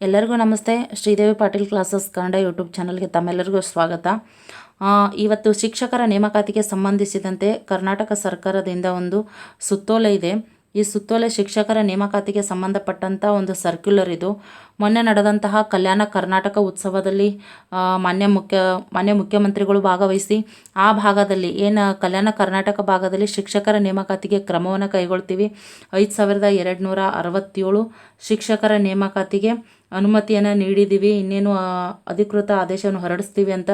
ಎಲ್ಲರಿಗೂ ನಮಸ್ತೆ. Sridevi Patil classes Kannada YouTube ಚಾನಲ್ಗೆ ತಮ್ಮೆಲ್ಲರಿಗೂ ಸ್ವಾಗತ. ಇವತ್ತು ಶಿಕ್ಷಕರ ನೇಮಕಾತಿಗೆ ಸಂಬಂಧಿಸಿದಂತೆ ಕರ್ನಾಟಕ ಸರ್ಕಾರದಿಂದ ಒಂದು ಸುತ್ತೋಲೆ ಇದೆ. ಈ ಸುತ್ತೋಲೆ ಶಿಕ್ಷಕರ ನೇಮಕಾತಿಗೆ ಸಂಬಂಧಪಟ್ಟಂಥ ಒಂದು ಸರ್ಕ್ಯುಲರ್ ಇದು. ಮೊನ್ನೆ ನಡೆದಂತಹ ಕಲ್ಯಾಣ ಕರ್ನಾಟಕ ಉತ್ಸವದಲ್ಲಿ ಮಾನ್ಯ ಮುಖ್ಯಮಂತ್ರಿಗಳು ಭಾಗವಹಿಸಿ ಆ ಭಾಗದಲ್ಲಿ ಕಲ್ಯಾಣ ಕರ್ನಾಟಕ ಭಾಗದಲ್ಲಿ ಶಿಕ್ಷಕರ ನೇಮಕಾತಿಗೆ ಕ್ರಮವನ್ನು ಕೈಗೊಳ್ತೀವಿ, 5267 ಶಿಕ್ಷಕರ ನೇಮಕಾತಿಗೆ ಅನುಮತಿಯನ್ನು ನೀಡಿದ್ದೀವಿ, ಇನ್ನೇನು ಅಧಿಕೃತ ಆದೇಶವನ್ನು ಹೊರಡಿಸ್ತೀವಿ ಅಂತ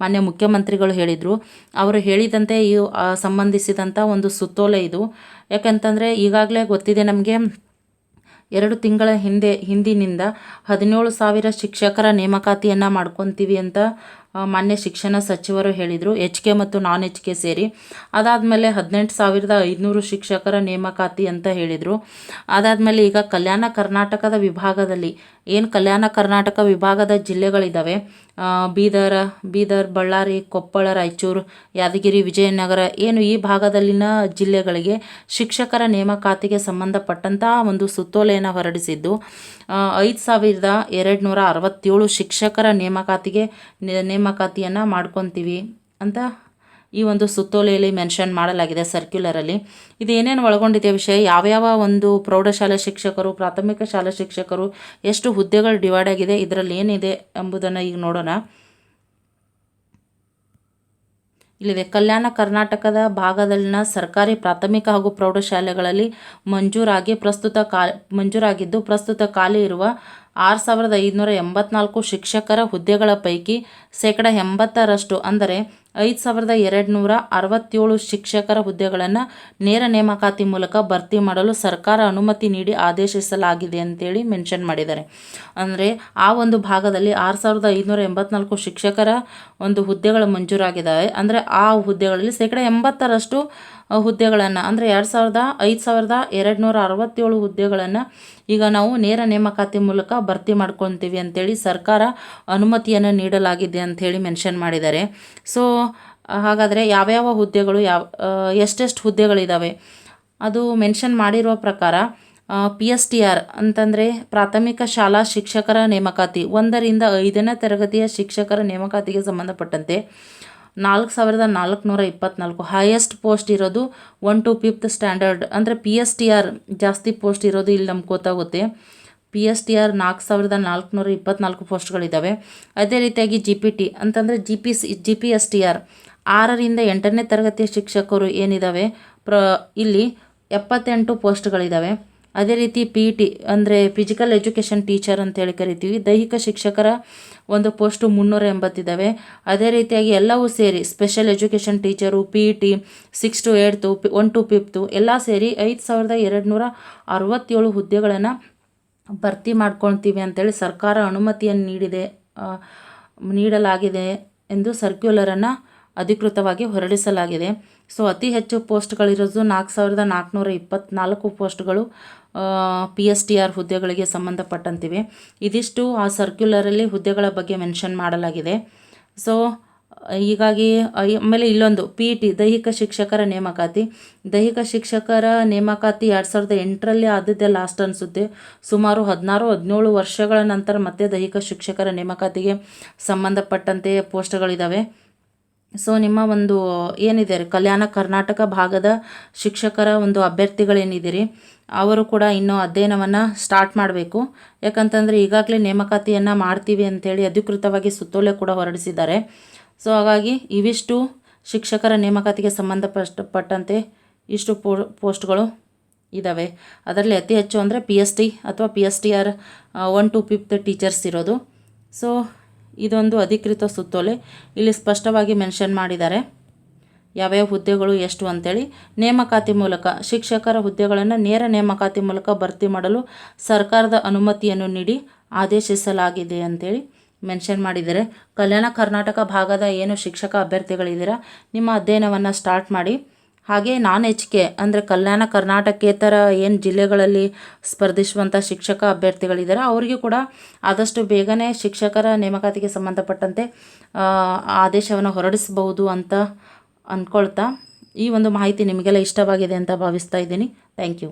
ಮಾನ್ಯ ಮುಖ್ಯಮಂತ್ರಿಗಳು ಹೇಳಿದರು. ಅವರು ಹೇಳಿದಂತೆ ಈ ಸಂಬಂಧಿಸಿದಂಥ ಒಂದು ಸುತ್ತೋಲೆ ಇದು. ಯಾಕಂತಂದರೆ ಈಗಾಗಲೇ ಗೊತ್ತಿದೆ ನಮಗೆ, 2 ತಿಂಗಳ ಹಿಂದಿನಿಂದ 17,000 ಶಿಕ್ಷಕರ ನೇಮಕಾತಿಯನ್ನು ಮಾಡ್ಕೊತೀವಿ ಅಂತ ಮಾನ್ಯ ಶಿಕ್ಷಣ ಸಚಿವರು ಹೇಳಿದರು, HK ಮತ್ತು ನಾನ್ HK ಸೇರಿ. ಅದಾದಮೇಲೆ 18,500 ಶಿಕ್ಷಕರ ನೇಮಕಾತಿ ಅಂತ ಹೇಳಿದರು. ಅದಾದಮೇಲೆ ಈಗ ಕಲ್ಯಾಣ ಕರ್ನಾಟಕದ ವಿಭಾಗದಲ್ಲಿ ಕಲ್ಯಾಣ ಕರ್ನಾಟಕ ವಿಭಾಗದ ಜಿಲ್ಲೆಗಳಿದ್ದಾವೆ, ಬೀದರ್, ಬಳ್ಳಾರಿ, ಕೊಪ್ಪಳ, ರಾಯಚೂರು, ಯಾದಗಿರಿ, ವಿಜಯನಗರ, ಈ ಭಾಗದಲ್ಲಿನ ಜಿಲ್ಲೆಗಳಿಗೆ ಶಿಕ್ಷಕರ ನೇಮಕಾತಿಗೆ ಸಂಬಂಧಪಟ್ಟಂಥ ಒಂದು ಸುತ್ತೋಲೆಯನ್ನು ಹೊರಡಿಸಿದ್ದು, 5267 ಶಿಕ್ಷಕರ ನೇಮಕಾತಿಯನ್ನು ಮಾಡ್ಕೊತೀವಿ ಅಂತ ಈ ಒಂದು ಸುತ್ತೋಲೆಯಲ್ಲಿ ಮೆನ್ಷನ್ ಮಾಡಲಾಗಿದೆ ಸರ್ಕ್ಯುಲರಲ್ಲಿ. ಇದು ಏನೇನು ಒಳಗೊಂಡಿದೆ ವಿಷಯ, ಯಾವ್ಯಾವ ಒಂದು ಪ್ರೌಢಶಾಲೆ ಶಿಕ್ಷಕರು, ಪ್ರಾಥಮಿಕ ಶಾಲಾ ಶಿಕ್ಷಕರು, ಎಷ್ಟು ಹುದ್ದೆಗಳು ಡಿವೈಡ್ ಆಗಿದೆ, ಇದರಲ್ಲಿ ಏನಿದೆ ಎಂಬುದನ್ನು ಈಗ ನೋಡೋಣ. ಇಲ್ಲಿದೆ, ಕಲ್ಯಾಣ ಕರ್ನಾಟಕದ ಭಾಗದಲ್ಲಿನ ಸರ್ಕಾರಿ ಪ್ರಾಥಮಿಕ ಹಾಗೂ ಪ್ರೌಢಶಾಲೆಗಳಲ್ಲಿ ಮಂಜೂರಾಗಿದ್ದು ಪ್ರಸ್ತುತ ಖಾಲಿ ಇರುವ 6,584 ಶಿಕ್ಷಕರ ಹುದ್ದೆಗಳ ಪೈಕಿ 80% ಅಂದರೆ 5,267 ಶಿಕ್ಷಕರ ಹುದ್ದೆಗಳನ್ನು ನೇರ ನೇಮಕಾತಿ ಮೂಲಕ ಭರ್ತಿ ಮಾಡಲು ಸರ್ಕಾರ ಅನುಮತಿ ನೀಡಿ ಆದೇಶಿಸಲಾಗಿದೆ ಅಂತೇಳಿ ಮೆನ್ಷನ್ ಮಾಡಿದ್ದಾರೆ. ಅಂದರೆ ಆ ಒಂದು ಭಾಗದಲ್ಲಿ 6,584 ಶಿಕ್ಷಕರ ಒಂದು ಹುದ್ದೆಗಳು ಮಂಜೂರಾಗಿದ್ದಾವೆ. ಅಂದರೆ ಆ ಹುದ್ದೆಗಳಲ್ಲಿ 80% ಹುದ್ದೆಗಳನ್ನು ಅಂದರೆ 5,267 ಹುದ್ದೆಗಳನ್ನು ಈಗ ನಾವು ನೇರ ನೇಮಕಾತಿ ಮೂಲಕ ಭರ್ತಿ ಮಾಡ್ಕೊತೀವಿ ಅಂತೇಳಿ ಸರ್ಕಾರ ಅನುಮತಿಯನ್ನು ನೀಡಲಾಗಿದೆ ಅಂಥೇಳಿ ಮೆನ್ಷನ್ ಮಾಡಿದ್ದಾರೆ. ಸೊ ಹಾಗಾದರೆ ಯಾವ್ಯಾವ ಹುದ್ದೆಗಳು ಎಷ್ಟೆಷ್ಟು ಹುದ್ದೆಗಳಿದ್ದಾವೆ ಅದು ಮೆನ್ಷನ್ ಮಾಡಿರುವ ಪ್ರಕಾರ PSTR ಅಂತಂದರೆ ಪ್ರಾಥಮಿಕ ಶಾಲಾ ಶಿಕ್ಷಕರ ನೇಮಕಾತಿ 1ರಿಂದ 5ನೇ ತರಗತಿಯ ಶಿಕ್ಷಕರ ನೇಮಕಾತಿಗೆ ಸಂಬಂಧಪಟ್ಟಂತೆ 4,424 ಹೈಯೆಸ್ಟ್ ಪೋಸ್ಟ್ ಇರೋದು 1 to 5th ಸ್ಟ್ಯಾಂಡರ್ಡ್. ಅಂದರೆ PSTR ಜಾಸ್ತಿ ಪೋಸ್ಟ್ ಇರೋದು ಇಲ್ಲಿ ನಮ್ಗೆ ಗೊತ್ತಾಗುತ್ತೆ. PSTR 4,424 ಪೋಸ್ಟ್ಗಳಿದ್ದಾವೆ. ಅದೇ ರೀತಿಯಾಗಿ GPT ಅಂತಂದರೆ GPSTR 6ರಿಂದ 8ನೇ ತರಗತಿಯ ಶಿಕ್ಷಕರು ಏನಿದ್ದಾವೆ ಇಲ್ಲಿ 78 ಪೋಸ್ಟ್ಗಳಿದ್ದಾವೆ. ಅದೇ ರೀತಿ PET ಅಂದರೆ ಫಿಸಿಕಲ್ ಎಜುಕೇಷನ್ ಟೀಚರ್ ಅಂತೇಳಿ ಕರಿತೀವಿ, ದೈಹಿಕ ಶಿಕ್ಷಕರ ಒಂದು ಪೋಸ್ಟು 380 ಇದ್ದಾವೆ. ಅದೇ ರೀತಿಯಾಗಿ ಎಲ್ಲವೂ ಸೇರಿ special education teacher, PET 6 to 8th 1 to 5th ಎಲ್ಲ ಸೇರಿ 5,267 ಹುದ್ದೆಗಳನ್ನು ಭರ್ತಿ ಮಾಡ್ಕೊಳ್ತೀವಿ ಅಂತೇಳಿ ಸರ್ಕಾರ ಅನುಮತಿಯನ್ನು ನೀಡಲಾಗಿದೆ ಎಂದು ಸರ್ಕ್ಯುಲರನ್ನು ಅಧಿಕೃತವಾಗಿ ಹೊರಡಿಸಲಾಗಿದೆ. ಸೊ ಅತಿ ಹೆಚ್ಚು ಪೋಸ್ಟ್ಗಳಿರೋದು 4,424 ಪೋಸ್ಟ್ಗಳು PSTR ಹುದ್ದೆಗಳಿಗೆ ಸಂಬಂಧಪಟ್ಟಂತಿವೆ. ಇದಿಷ್ಟು ಆ ಸರ್ಕ್ಯುಲರಲ್ಲಿ ಹುದ್ದೆಗಳ ಬಗ್ಗೆ ಮೆನ್ಷನ್ ಮಾಡಲಾಗಿದೆ. ಸೊ ಹೀಗಾಗಿ ಆಮೇಲೆ ಇಲ್ಲೊಂದು PET ದೈಹಿಕ ಶಿಕ್ಷಕರ ನೇಮಕಾತಿ 2008ರಲ್ಲಿ ಆದದ್ದೇ ಲಾಸ್ಟ್ ಅನಿಸುತ್ತೆ. ಸುಮಾರು 16-17 ವರ್ಷಗಳ ನಂತರ ಮತ್ತೆ ದೈಹಿಕ ಶಿಕ್ಷಕರ ನೇಮಕಾತಿಗೆ ಸಂಬಂಧಪಟ್ಟಂತೆ ಪೋಸ್ಟ್ಗಳಿದ್ದಾವೆ. ಸೊ ನಿಮ್ಮ ಒಂದು ಏನಿದೆ ಕಲ್ಯಾಣ ಕರ್ನಾಟಕ ಭಾಗದ ಶಿಕ್ಷಕರ ಒಂದು ಅಭ್ಯರ್ಥಿಗಳೇನಿದ್ದೀರಿ ಅವರು ಕೂಡ ಇನ್ನೂ ಅಧ್ಯಯನವನ್ನು ಸ್ಟಾರ್ಟ್ ಮಾಡಬೇಕು. ಯಾಕಂತಂದರೆ ಈಗಾಗಲೇ ನೇಮಕಾತಿಯನ್ನು ಮಾಡ್ತೀವಿ ಅಂಥೇಳಿ ಅಧಿಕೃತವಾಗಿ ಸುತ್ತೋಲೆ ಕೂಡ ಹೊರಡಿಸಿದ್ದಾರೆ. ಸೊ ಹಾಗಾಗಿ ಇವಿಷ್ಟು ಶಿಕ್ಷಕರ ನೇಮಕಾತಿಗೆ ಸಂಬಂಧಪಟ್ಟಂತೆ ಇಷ್ಟು ಪೋಸ್ಟ್ಗಳು ಇದ್ದಾವೆ. ಅದರಲ್ಲಿ ಅತಿ ಹೆಚ್ಚು ಅಂದರೆ PST ಅಥವಾ PSTR 1 to 5th ಟೀಚರ್ಸ್ ಇರೋದು. ಸೊ ಇದೊಂದು ಅಧಿಕೃತ ಸುತ್ತೋಲೆ, ಇಲ್ಲಿ ಸ್ಪಷ್ಟವಾಗಿ ಮೆನ್ಷನ್ ಮಾಡಿದ್ದಾರೆ ಯಾವ್ಯಾವ ಹುದ್ದೆಗಳು ಎಷ್ಟು ಅಂತೇಳಿ. ನೇಮಕಾತಿ ಮೂಲಕ ಶಿಕ್ಷಕರ ಹುದ್ದೆಗಳನ್ನು ನೇರ ನೇಮಕಾತಿ ಮೂಲಕ ಭರ್ತಿ ಮಾಡಲು ಸರ್ಕಾರದ ಅನುಮತಿಯನ್ನು ನೀಡಿ ಆದೇಶಿಸಲಾಗಿದೆ ಅಂತೇಳಿ ಮೆನ್ಷನ್ ಮಾಡಿದ್ದಾರೆ. ಕಲ್ಯಾಣ ಕರ್ನಾಟಕ ಭಾಗದ ಶಿಕ್ಷಕ ಅಭ್ಯರ್ಥಿಗಳಿದ್ದೀರಾ, ನಿಮ್ಮ ಅಧ್ಯಯನವನ್ನು ಸ್ಟಾರ್ಟ್ ಮಾಡಿ. ಹಾಗೆ ನಾನ್ HK ಅಂದರೆ ಕಲ್ಯಾಣ ಕರ್ನಾಟಕೇತರ ಜಿಲ್ಲೆಗಳಲ್ಲಿ ಸ್ಪರ್ಧಿಸುವಂಥ ಶಿಕ್ಷಕ ಅಭ್ಯರ್ಥಿಗಳಿದ್ದಾರೆ ಅವರಿಗೂ ಕೂಡ ಆದಷ್ಟು ಬೇಗನೆ ಶಿಕ್ಷಕರ ನೇಮಕಾತಿಗೆ ಸಂಬಂಧಪಟ್ಟಂತೆ ಆದೇಶವನ್ನು ಹೊರಡಿಸಬಹುದು ಅಂತ ಅಂದ್ಕೊಳ್ತಾ ಈ ಒಂದು ಮಾಹಿತಿ ನಿಮಗೆಲ್ಲ ಇಷ್ಟವಾಗಿದೆ ಅಂತ ಭಾವಿಸ್ತಾ ಇದ್ದೀನಿ. Thank you.